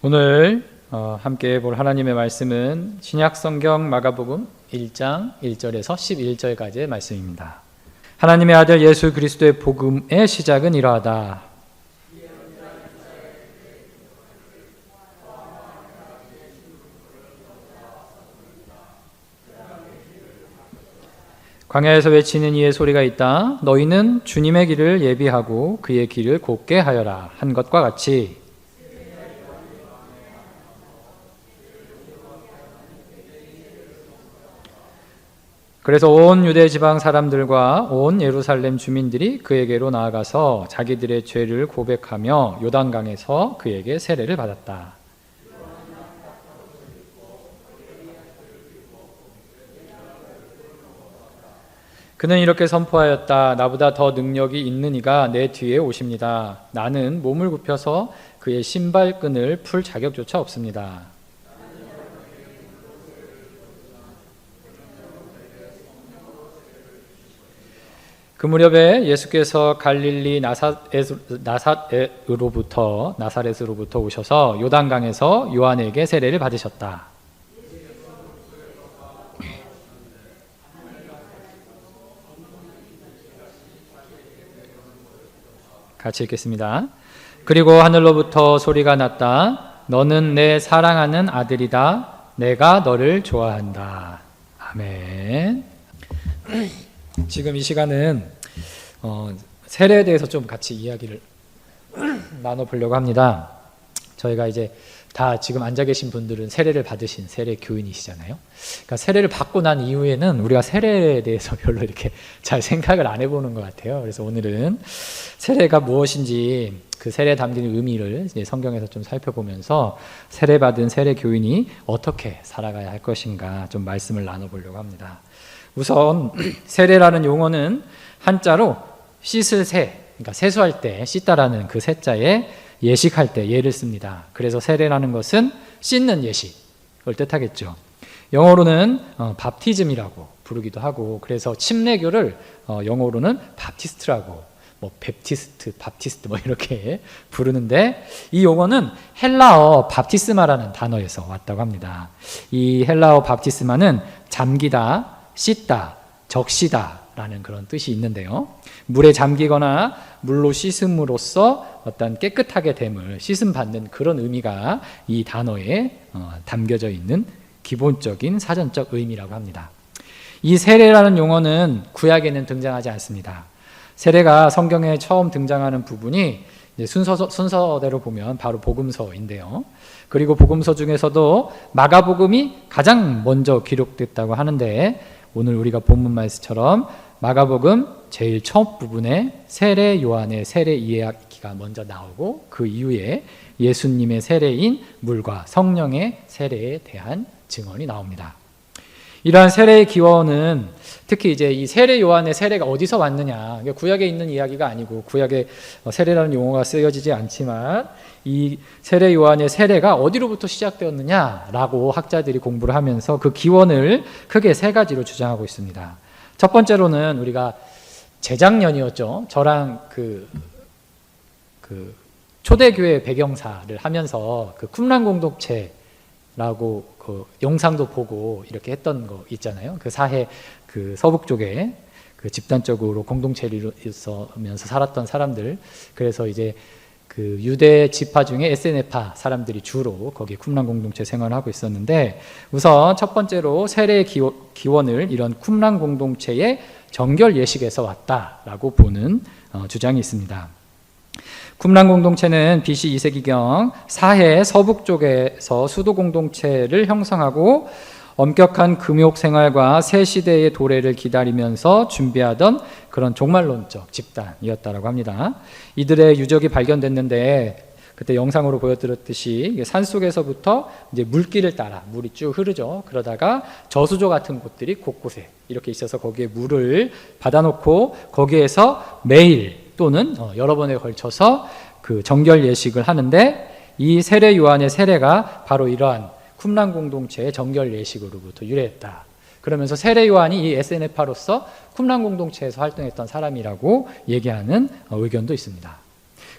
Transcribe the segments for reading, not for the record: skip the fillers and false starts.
오늘 함께 볼 하나님의 말씀은 신약성경 마가복음 1장 1절에서 11절까지의 말씀입니다. 하나님의 아들 예수 그리스도의 복음의 시작은 이러하다. 광야에서 외치는 이의 소리가 있다. 너희는 주님의 길을 예비하고 그의 길을 곱게 하여라 한 것과 같이 그래서 온 유대 지방 사람들과 온 예루살렘 주민들이 그에게로 나아가서 자기들의 죄를 고백하며 요단강에서 그에게 세례를 받았다. 그는 이렇게 선포하였다. 나보다 더 능력이 있는 이가 내 뒤에 오십니다. 나는 몸을 굽혀서 그의 신발끈을 풀 자격조차 없습니다. 그 무렵에 예수께서 갈릴리 나사렛으로부터 오셔서 요단강에서 요한에게 세례를 받으셨다. 같이 읽겠습니다. 그리고 하늘로부터 소리가 났다. 너는 내 사랑하는 아들이다. 내가 너를 좋아한다. 아멘. 지금 이 시간은 세례에 대해서 좀 같이 이야기를 나눠보려고 합니다. 저희가 이제 다 지금 앉아 계신 분들은 세례를 받으신 세례 교인이시잖아요. 그러니까 세례를 받고 난 이후에는 우리가 세례에 대해서 별로 이렇게 잘 생각을 안 해보는 것 같아요. 그래서 오늘은 세례가 무엇인지 그 세례에 담기는 의미를 이제 성경에서 좀 살펴보면서 세례받은 세례 교인이 어떻게 살아가야 할 것인가 좀 말씀을 나눠보려고 합니다. 우선 세례라는 용어는 한자로 씻을 세, 그러니까 세수할 때 씻다라는 그 세자에 예식할 때 예를 씁니다. 그래서 세례라는 것은 씻는 예식을 뜻하겠죠. 영어로는 밥티즘이라고 부르기도 하고, 그래서 침례교를 영어로는 밥티스트라고, 바프티스트 이렇게 부르는데, 이 용어는 헬라어 밥티스마라는 단어에서 왔다고 합니다. 이 헬라어 밥티스마는 잠기다, 씻다, 적시다 라는 그런 뜻이 있는데요. 물에 잠기거나 물로 씻음으로써 어떤 깨끗하게 됨을 씻음받는 그런 의미가 이 단어에 담겨져 있는 기본적인 사전적 의미라고 합니다. 이 세례라는 용어는 구약에는 등장하지 않습니다. 세례가 성경에 처음 등장하는 부분이 이제 순서대로 보면 바로 복음서인데요. 그리고 복음서 중에서도 마가복음이 가장 먼저 기록됐다고 하는데, 오늘 우리가 본문 말씀처럼 마가복음 제일 첫 부분에 세례 요한의 세례 이야기가 먼저 나오고, 그 이후에 예수님의 세례인 물과 성령의 세례에 대한 증언이 나옵니다. 이러한 세례의 기원은 특히 이제 이 세례 요한의 세례가 어디서 왔느냐, 구약에 있는 이야기가 아니고, 구약에 세례라는 용어가 쓰여지지 않지만 이 세례 요한의 세례가 어디로부터 시작되었느냐라고 학자들이 공부를 하면서 그 기원을 크게 세 가지로 주장하고 있습니다. 첫 번째로는 우리가 재작년이었죠. 저랑 그 초대교회 배경사를 하면서 그 쿰란 공동체라고 그 영상도 보고 이렇게 했던 거 있잖아요. 그 사해 그 서북 쪽에 그 집단적으로 공동체를 이루면서 살았던 사람들, 그래서 이제 그 유대 지파 중에 에세네파 사람들이 주로 거기 쿰란 공동체 생활을 하고 있었는데, 우선 첫 번째로 세례의 기원을 이런 쿰란 공동체의 정결 예식에서 왔다라고 보는 주장이 있습니다. 쿰란 공동체는 BC 2세기경 사해 서북 쪽에서 수도 공동체를 형성하고 엄격한 금욕 생활과 새 시대의 도래를 기다리면서 준비하던 그런 종말론적 집단이었다고 합니다. 이들의 유적이 발견됐는데, 그때 영상으로 보여드렸듯이 산속에서부터 이제 물길을 따라 물이 쭉 흐르죠. 그러다가 저수조 같은 곳들이 곳곳에 이렇게 있어서 거기에 물을 받아놓고 거기에서 매일 또는 여러 번에 걸쳐서 그 정결 예식을 하는데, 이 세례 요한의 세례가 바로 이러한 쿰란 공동체의 정결 예식으로부터 유래했다. 그러면서 세례 요한이 이 에세네파로서 쿰란 공동체에서 활동했던 사람이라고 얘기하는 의견도 있습니다.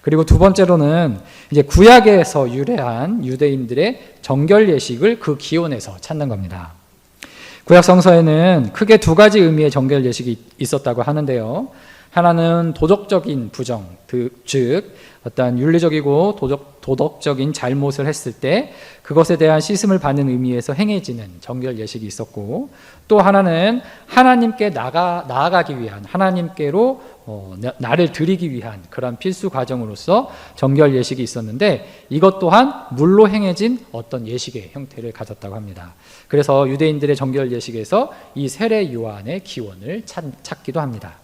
그리고 두 번째로는 이제 구약에서 유래한 유대인들의 정결 예식을 그 기원에서 찾는 겁니다. 구약 성서에는 크게 두 가지 의미의 정결 예식이 있었다고 하는데요. 하나는 도덕적인 부정, 즉 어떤 윤리적이고 도덕적인 잘못을 했을 때 그것에 대한 씻음을 받는 의미에서 행해지는 정결 예식이 있었고, 또 하나는 하나님께 나아가기 위한, 하나님께로 나를 드리기 위한 그런 필수 과정으로서 정결 예식이 있었는데, 이것 또한 물로 행해진 어떤 예식의 형태를 가졌다고 합니다. 그래서 유대인들의 정결 예식에서 이 세례 요한의 기원을 찾기도 합니다.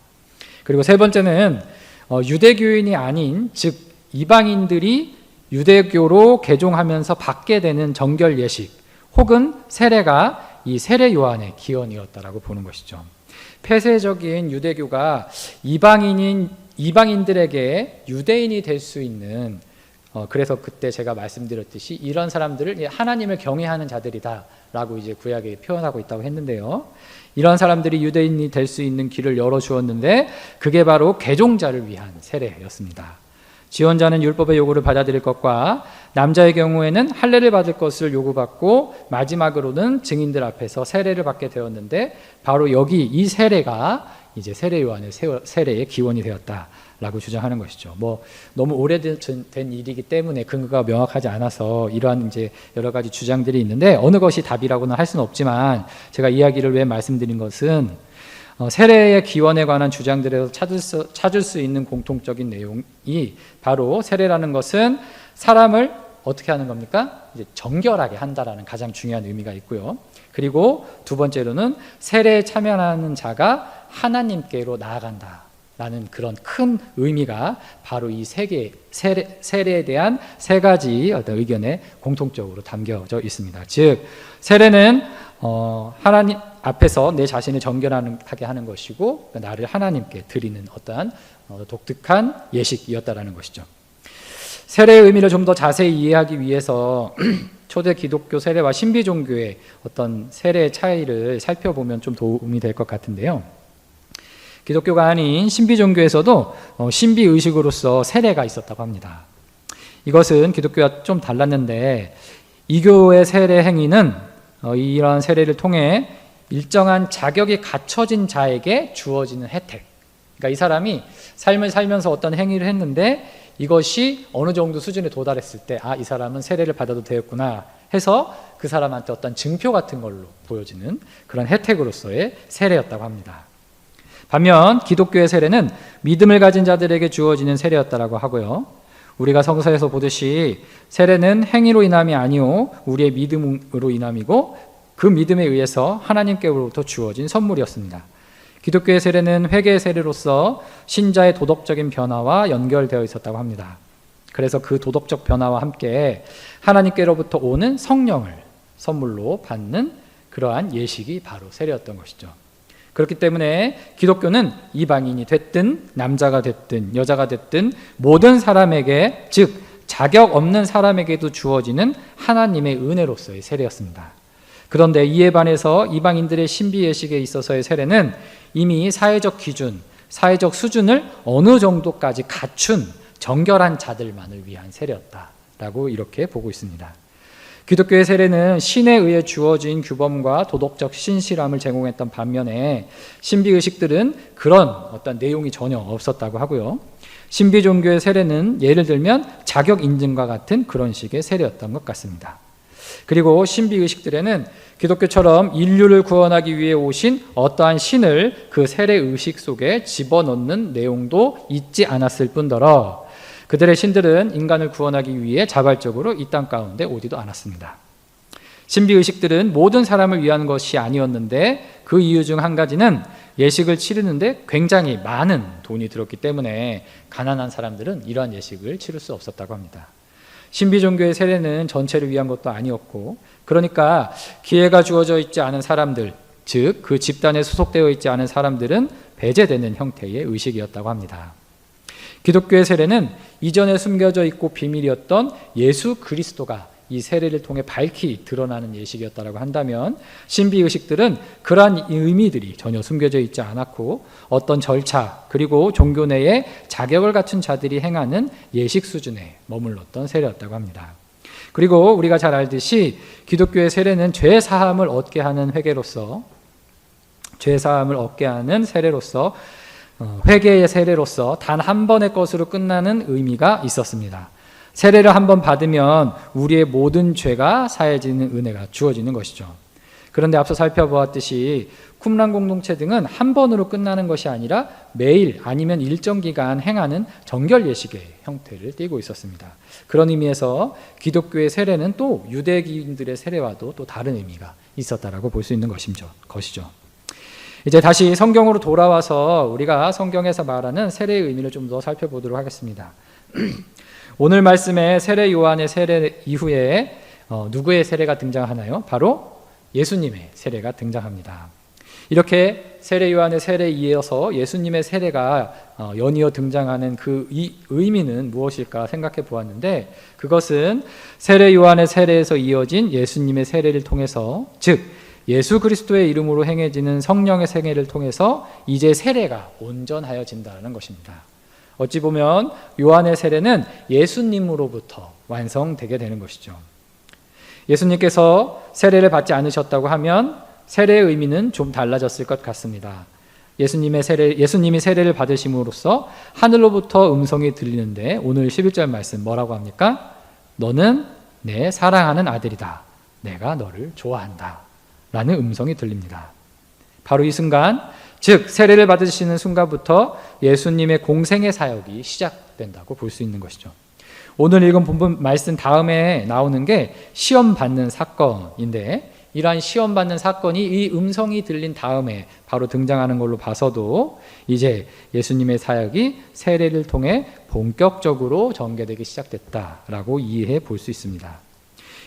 그리고 세 번째는 유대교인이 아닌, 즉 이방인들이 유대교로 개종하면서 받게 되는 정결 예식 혹은 세례가 이 세례 요한의 기원이었다라고 보는 것이죠. 폐쇄적인 유대교가 이방인들에게 유대인이 될 수 있는, 그래서 그때 제가 말씀드렸듯이 이런 사람들을 하나님을 경외하는 자들이다라고 이제 구약에 표현하고 있다고 했는데요. 이런 사람들이 유대인이 될 수 있는 길을 열어주었는데 그게 바로 개종자를 위한 세례였습니다. 지원자는 율법의 요구를 받아들일 것과 남자의 경우에는 할례를 받을 것을 요구받고 마지막으로는 증인들 앞에서 세례를 받게 되었는데, 바로 여기 이 세례가 이제 세례 요한의 세례의 기원이 되었다라고 주장하는 것이죠. 너무 오래된 일이기 때문에 근거가 명확하지 않아서 이러한 이제 여러 가지 주장들이 있는데, 어느 것이 답이라고는 할 수는 없지만 제가 이야기를 왜 말씀드린 것은 세례의 기원에 관한 주장들에서 찾을 수 있는 공통적인 내용이 바로 세례라는 것은 사람을 어떻게 하는 겁니까? 이제 정결하게 한다라는 가장 중요한 의미가 있고요. 그리고 두 번째로는 세례에 참여하는 자가 하나님께로 나아간다라는 그런 큰 의미가 바로 이 세례에 대한 세 가지 어떤 의견에 공통적으로 담겨져 있습니다. 즉 세례는 하나님 앞에서 내 자신을 정결하게 하는 것이고 나를 하나님께 드리는 어떠한 독특한 예식이었다라는 것이죠. 세례의 의미를 좀 더 자세히 이해하기 위해서 초대 기독교 세례와 신비 종교의 어떤 세례의 차이를 살펴보면 좀 도움이 될 것 같은데요. 기독교가 아닌 신비 종교에서도 신비 의식으로서 세례가 있었다고 합니다. 이것은 기독교와 좀 달랐는데, 이교의 세례 행위는 이러한 세례를 통해 일정한 자격이 갖춰진 자에게 주어지는 혜택, 그러니까 이 사람이 삶을 살면서 어떤 행위를 했는데 이것이 어느 정도 수준에 도달했을 때 이 사람은 세례를 받아도 되었구나 해서 그 사람한테 어떤 증표 같은 걸로 보여지는 그런 혜택으로서의 세례였다고 합니다. 반면 기독교의 세례는 믿음을 가진 자들에게 주어지는 세례였다고 하고요. 우리가 성서에서 보듯이 세례는 행위로 인함이 아니오 우리의 믿음으로 인함이고 그 믿음에 의해서 하나님께로부터 주어진 선물이었습니다. 기독교의 세례는 회개의 세례로서 신자의 도덕적인 변화와 연결되어 있었다고 합니다. 그래서 그 도덕적 변화와 함께 하나님께로부터 오는 성령을 선물로 받는 그러한 예식이 바로 세례였던 것이죠. 그렇기 때문에 기독교는 이방인이 됐든 남자가 됐든 여자가 됐든 모든 사람에게, 즉 자격 없는 사람에게도 주어지는 하나님의 은혜로서의 세례였습니다. 그런데 이에 반해서 이방인들의 신비 예식에 있어서의 세례는 이미 사회적 기준, 사회적 수준을 어느 정도까지 갖춘 정결한 자들만을 위한 세례였다라고 이렇게 보고 있습니다. 기독교의 세례는 신에 의해 주어진 규범과 도덕적 신실함을 제공했던 반면에 신비 의식들은 그런 어떤 내용이 전혀 없었다고 하고요. 신비 종교의 세례는 예를 들면 자격 인증과 같은 그런 식의 세례였던 것 같습니다. 그리고 신비 의식들에는 기독교처럼 인류를 구원하기 위해 오신 어떠한 신을 그 세례 의식 속에 집어넣는 내용도 있지 않았을 뿐더러 그들의 신들은 인간을 구원하기 위해 자발적으로 이 땅 가운데 오지도 않았습니다. 신비 의식들은 모든 사람을 위한 것이 아니었는데 그 이유 중 한 가지는 예식을 치르는데 굉장히 많은 돈이 들었기 때문에 가난한 사람들은 이러한 예식을 치를 수 없었다고 합니다. 신비 종교의 세례는 전체를 위한 것도 아니었고, 그러니까 기회가 주어져 있지 않은 사람들, 즉 그 집단에 소속되어 있지 않은 사람들은 배제되는 형태의 의식이었다고 합니다. 기독교의 세례는 이전에 숨겨져 있고 비밀이었던 예수 그리스도가 이 세례를 통해 밝히 드러나는 예식이었다라고 한다면, 신비의식들은 그러한 의미들이 전혀 숨겨져 있지 않았고 어떤 절차 그리고 종교 내에 자격을 갖춘 자들이 행하는 예식 수준에 머물렀던 세례였다고 합니다. 그리고 우리가 잘 알듯이 기독교의 세례는 죄 사함을 얻게 하는 회개로서, 죄 사함을 얻게 하는 세례로서, 회개의 세례로서 단 한 번의 것으로 끝나는 의미가 있었습니다. 세례를 한 번 받으면 우리의 모든 죄가 사해지는 은혜가 주어지는 것이죠. 그런데 앞서 살펴보았듯이 쿰란 공동체 등은 한 번으로 끝나는 것이 아니라 매일 아니면 일정 기간 행하는 정결 예식의 형태를 띠고 있었습니다. 그런 의미에서 기독교의 세례는 또 유대인들의 세례와도 또 다른 의미가 있었다라고 볼 수 있는 것이죠. 이제 다시 성경으로 돌아와서 우리가 성경에서 말하는 세례의 의미를 좀 더 살펴보도록 하겠습니다. 오늘 말씀에 세례 요한의 세례 이후에 누구의 세례가 등장하나요? 바로 예수님의 세례가 등장합니다. 이렇게 세례 요한의 세례에 이어서 예수님의 세례가 연이어 등장하는 이 의미는 무엇일까 생각해 보았는데, 그것은 세례 요한의 세례에서 이어진 예수님의 세례를 통해서, 즉 예수 그리스도의 이름으로 행해지는 성령의 세례를 통해서 이제 세례가 온전하여진다는 것입니다. 어찌 보면 요한의 세례는 예수님으로부터 완성되게 되는 것이죠. 예수님께서 세례를 받지 않으셨다고 하면 세례의 의미는 좀 달라졌을 것 같습니다. 예수님이 세례를 받으심으로써 하늘로부터 음성이 들리는데, 오늘 11절 말씀 뭐라고 합니까? 너는 내 사랑하는 아들이다. 내가 너를 좋아한다. 라는 음성이 들립니다. 바로 이 순간, 즉 세례를 받으시는 순간부터 예수님의 공생의 사역이 시작된다고 볼 수 있는 것이죠. 오늘 읽은 본문 말씀 다음에 나오는 게 시험 받는 사건인데, 이러한 시험 받는 사건이 이 음성이 들린 다음에 바로 등장하는 걸로 봐서도 이제 예수님의 사역이 세례를 통해 본격적으로 전개되기 시작됐다라고 이해해 볼 수 있습니다.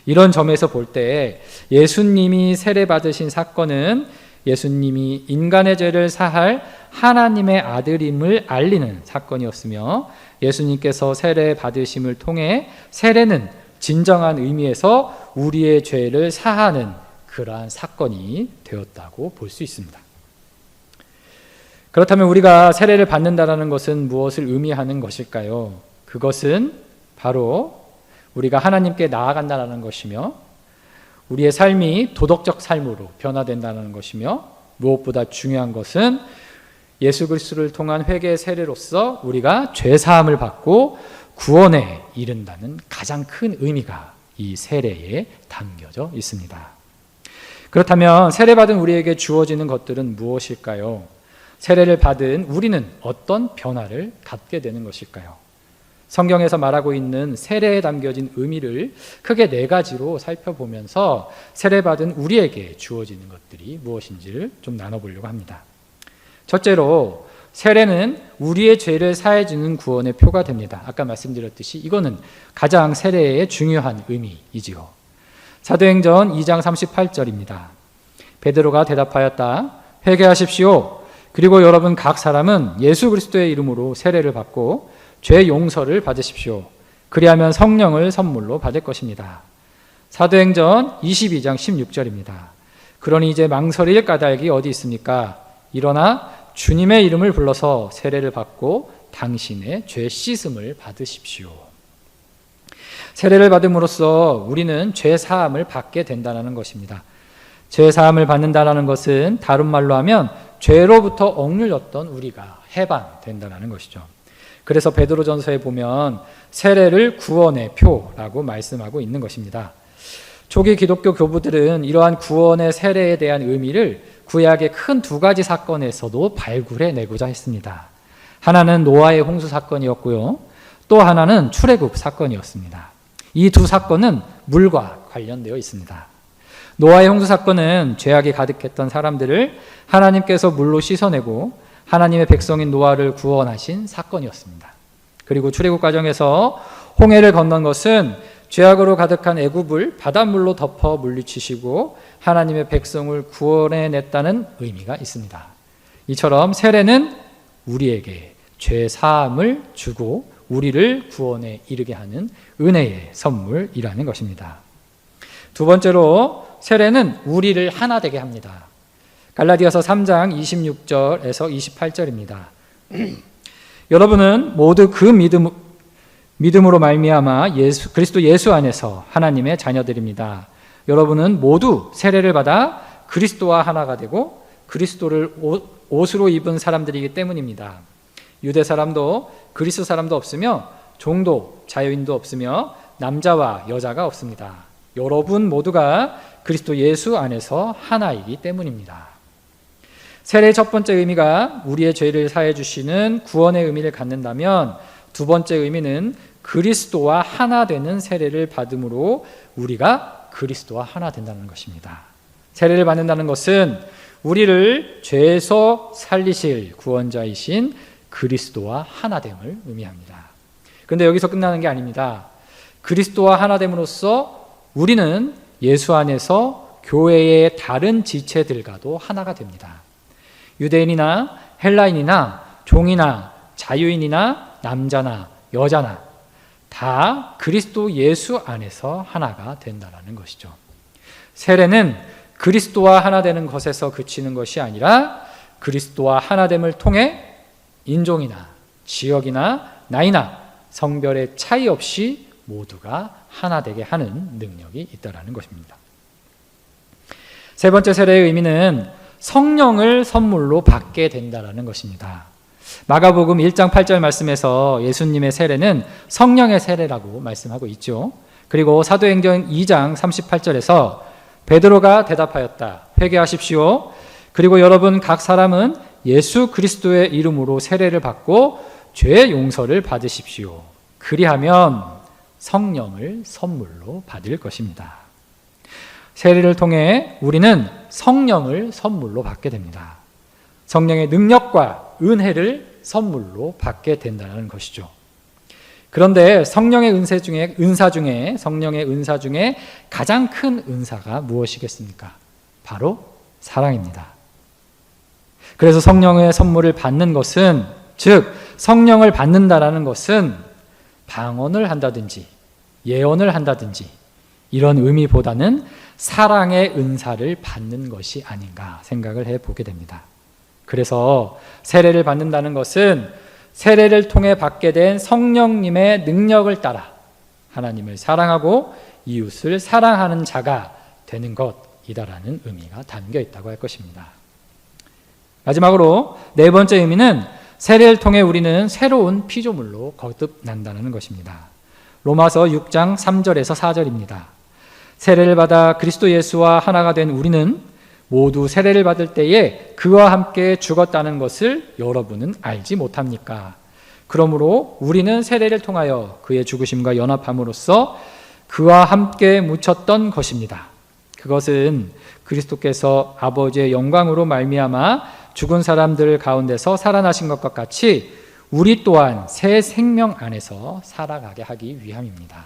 이런 점에서 볼 때 예수님이 세례 받으신 사건은 예수님이 인간의 죄를 사할 하나님의 아들임을 알리는 사건이었으며, 예수님께서 세례 받으심을 통해 세례는 진정한 의미에서 우리의 죄를 사하는 그러한 사건이 되었다고 볼 수 있습니다. 그렇다면 우리가 세례를 받는다는 것은 무엇을 의미하는 것일까요? 그것은 바로 우리가 하나님께 나아간다는 것이며, 우리의 삶이 도덕적 삶으로 변화된다는 것이며, 무엇보다 중요한 것은 예수 그리스도를 통한 회개의 세례로서 우리가 죄 사함을 받고 구원에 이른다는 가장 큰 의미가 이 세례에 담겨져 있습니다. 그렇다면 세례받은 우리에게 주어지는 것들은 무엇일까요? 세례를 받은 우리는 어떤 변화를 갖게 되는 것일까요? 성경에서 말하고 있는 세례에 담겨진 의미를 크게 4가지로 살펴보면서 세례받은 우리에게 주어지는 것들이 무엇인지를 좀 나눠보려고 합니다. 첫째로, 세례는 우리의 죄를 사해주는 구원의 표가 됩니다. 아까 말씀드렸듯이 이거는 가장 세례의 중요한 의미이지요. 사도행전 2장 38절입니다. 베드로가 대답하였다. 회개하십시오. 그리고 여러분 각 사람은 예수 그리스도의 이름으로 세례를 받고 죄 용서를 받으십시오. 그리하면 성령을 선물로 받을 것입니다. 사도행전 22장 16절입니다. 그러니 이제 망설일 까닭이 어디 있습니까? 일어나 주님의 이름을 불러서 세례를 받고 당신의 죄 씻음을 받으십시오. 세례를 받음으로써 우리는 죄 사함을 받게 된다는 것입니다. 죄 사함을 받는다는 것은 다른 말로 하면 죄로부터 억눌렸던 우리가 해방된다는 것이죠. 그래서 베드로전서에 보면 세례를 구원의 표라고 말씀하고 있는 것입니다. 초기 기독교 교부들은 이러한 구원의 세례에 대한 의미를 구약의 큰 2가지 사건에서도 발굴해내고자 했습니다. 하나는 노아의 홍수 사건이었고요. 또 하나는 출애굽 사건이었습니다. 이 2 사건은 물과 관련되어 있습니다. 노아의 홍수 사건은 죄악이 가득했던 사람들을 하나님께서 물로 씻어내고 하나님의 백성인 노아를 구원하신 사건이었습니다. 그리고 출애굽 과정에서 홍해를 건넌 것은 죄악으로 가득한 애굽을 바닷물로 덮어 물리치시고 하나님의 백성을 구원해냈다는 의미가 있습니다. 이처럼 세례는 우리에게 죄 사함을 주고 우리를 구원에 이르게 하는 은혜의 선물이라는 것입니다. 두 번째로 세례는 우리를 하나 되게 합니다. 갈라디아서 3장 26절에서 28절입니다. 여러분은 모두 그 믿음으로 말미암아 그리스도 예수 안에서 하나님의 자녀들입니다. 여러분은 모두 세례를 받아 그리스도와 하나가 되고 그리스도를 옷으로 입은 사람들이기 때문입니다. 유대 사람도 그리스 사람도 없으며 종도 자유인도 없으며 남자와 여자가 없습니다. 여러분 모두가 그리스도 예수 안에서 하나이기 때문입니다. 세례의 첫 번째 의미가 우리의 죄를 사해 주시는 구원의 의미를 갖는다면 두 번째 의미는 그리스도와 하나 되는 세례를 받음으로 우리가 그리스도와 하나 된다는 것입니다. 세례를 받는다는 것은 우리를 죄에서 살리실 구원자이신 그리스도와 하나됨을 의미합니다. 그런데 여기서 끝나는 게 아닙니다. 그리스도와 하나됨으로써 우리는 예수 안에서 교회의 다른 지체들과도 하나가 됩니다. 유대인이나 헬라인이나 종이나 자유인이나 남자나 여자나 다 그리스도 예수 안에서 하나가 된다는 것이죠. 세례는 그리스도와 하나 되는 것에서 그치는 것이 아니라 그리스도와 하나됨을 통해 인종이나 지역이나 나이나 성별의 차이 없이 모두가 하나 되게 하는 능력이 있다는 것입니다. 세 번째 세례의 의미는 성령을 선물로 받게 된다는 것입니다. 마가복음 1장 8절 말씀에서 예수님의 세례는 성령의 세례라고 말씀하고 있죠. 그리고 사도행전 2장 38절에서 베드로가 대답하였다. 회개하십시오. 그리고 여러분 각 사람은 예수 그리스도의 이름으로 세례를 받고 죄 용서를 받으십시오. 그리하면 성령을 선물로 받을 것입니다. 세례를 통해 우리는 성령을 선물로 받게 됩니다. 성령의 능력과 은혜를 선물로 받게 된다는 것이죠. 그런데 성령의 성령의 은사 중에 가장 큰 은사가 무엇이겠습니까? 바로 사랑입니다. 그래서 성령의 선물을 받는 것은, 즉 성령을 받는다라는 것은 방언을 한다든지 예언을 한다든지 이런 의미보다는 사랑의 은사를 받는 것이 아닌가 생각을 해보게 됩니다. 그래서 세례를 받는다는 것은 세례를 통해 받게 된 성령님의 능력을 따라 하나님을 사랑하고 이웃을 사랑하는 자가 되는 것이다라는 의미가 담겨 있다고 할 것입니다. 마지막으로 네 번째 의미는 세례를 통해 우리는 새로운 피조물로 거듭난다는 것입니다. 로마서 6장 3절에서 4절입니다. 세례를 받아 그리스도 예수와 하나가 된 우리는 모두 세례를 받을 때에 그와 함께 죽었다는 것을 여러분은 알지 못합니까? 그러므로 우리는 세례를 통하여 그의 죽으심과 연합함으로써 그와 함께 묻혔던 것입니다. 그것은 그리스도께서 아버지의 영광으로 말미암아 죽은 사람들 가운데서 살아나신 것과 같이 우리 또한 새 생명 안에서 살아가게 하기 위함입니다.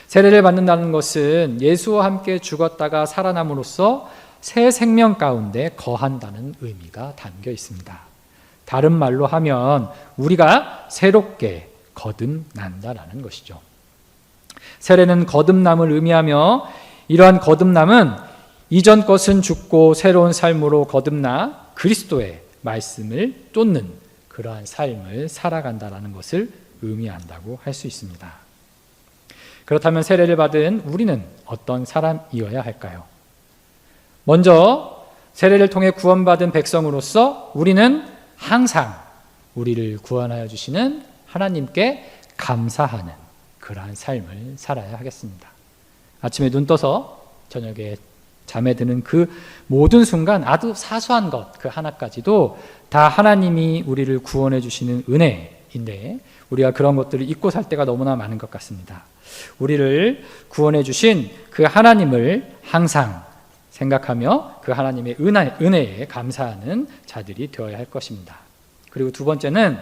세례를 받는다는 것은 예수와 함께 죽었다가 살아남으로써 새 생명 가운데 거한다는 의미가 담겨 있습니다. 다른 말로 하면 우리가 새롭게 거듭난다라는 것이죠. 세례는 거듭남을 의미하며 이러한 거듭남은 이전 것은 죽고 새로운 삶으로 거듭나 그리스도의 말씀을 쫓는 그러한 삶을 살아간다라는 것을 의미한다고 할 수 있습니다. 그렇다면 세례를 받은 우리는 어떤 사람이어야 할까요? 먼저 세례를 통해 구원받은 백성으로서 우리는 항상 우리를 구원하여 주시는 하나님께 감사하는 그러한 삶을 살아야 하겠습니다. 아침에 눈 떠서 저녁에 잠에 드는 그 모든 순간 아주 사소한 것 그 하나까지도 다 하나님이 우리를 구원해 주시는 은혜인데 우리가 그런 것들을 잊고 살 때가 너무나 많은 것 같습니다. 우리를 구원해 주신 그 하나님을 항상 생각하며 그 하나님의 은혜에 감사하는 자들이 되어야 할 것입니다. 그리고 두 번째는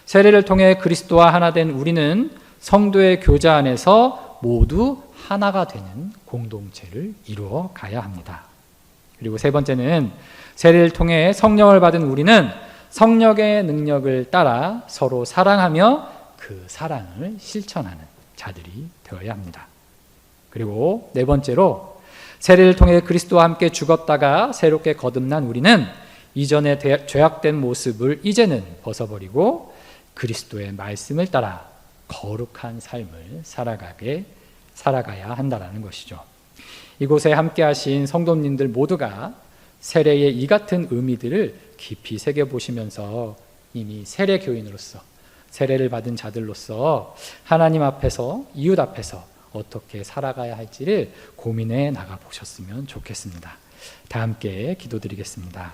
세례를 통해 그리스도와 하나 된 우리는 성도의 교제 안에서 모두 하나가 되는 공동체를 이루어 가야 합니다. 그리고 세 번째는 세례를 통해 성령을 받은 우리는 성령의 능력을 따라 서로 사랑하며 그 사랑을 실천하는 자들이 되어야 합니다. 그리고 네 번째로 세례를 통해 그리스도와 함께 죽었다가 새롭게 거듭난 우리는 이전에 죄악된 모습을 이제는 벗어버리고 그리스도의 말씀을 따라 거룩한 삶을 살아가야 한다는 것이죠. 이곳에 함께 하신 성도님들 모두가 세례의 이 같은 의미들을 깊이 새겨보시면서 이미 세례 교인으로서, 세례를 받은 자들로서 하나님 앞에서, 이웃 앞에서 어떻게 살아가야 할지를 고민해 나가 보셨으면 좋겠습니다. 다 함께 기도드리겠습니다.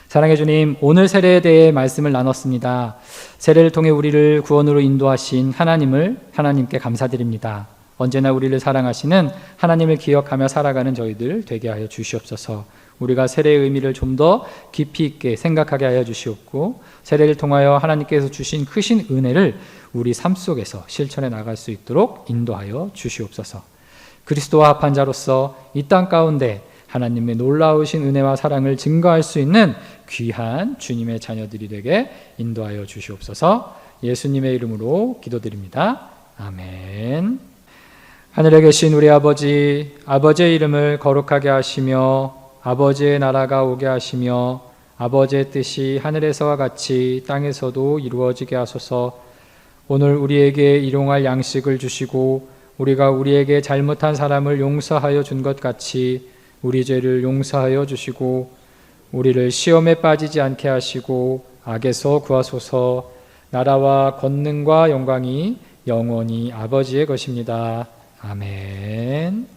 사랑해 주님, 오늘 세례에 대해 말씀을 나눴습니다. 세례를 통해 우리를 구원으로 인도하신 하나님께 감사드립니다. 언제나 우리를 사랑하시는 하나님을 기억하며 살아가는 저희들 되게 하여 주시옵소서. 우리가 세례의 의미를 좀 더 깊이 있게 생각하게 하여 주시옵고, 세례를 통하여 하나님께서 주신 크신 은혜를 우리 삶 속에서 실천해 나갈 수 있도록 인도하여 주시옵소서. 그리스도와 합한 자로서 이 땅 가운데 하나님의 놀라우신 은혜와 사랑을 증거할 수 있는 귀한 주님의 자녀들이 되게 인도하여 주시옵소서. 예수님의 이름으로 기도드립니다. 아멘. 하늘에 계신 우리 아버지, 아버지의 이름을 거룩하게 하시며 아버지의 나라가 오게 하시며 아버지의 뜻이 하늘에서와 같이 땅에서도 이루어지게 하소서. 오늘 우리에게 일용할 양식을 주시고 우리가 우리에게 잘못한 사람을 용서하여 준 것 같이 우리 죄를 용서하여 주시고 우리를 시험에 빠지지 않게 하시고 악에서 구하소서. 나라와 권능과 영광이 영원히 아버지의 것입니다. 아멘.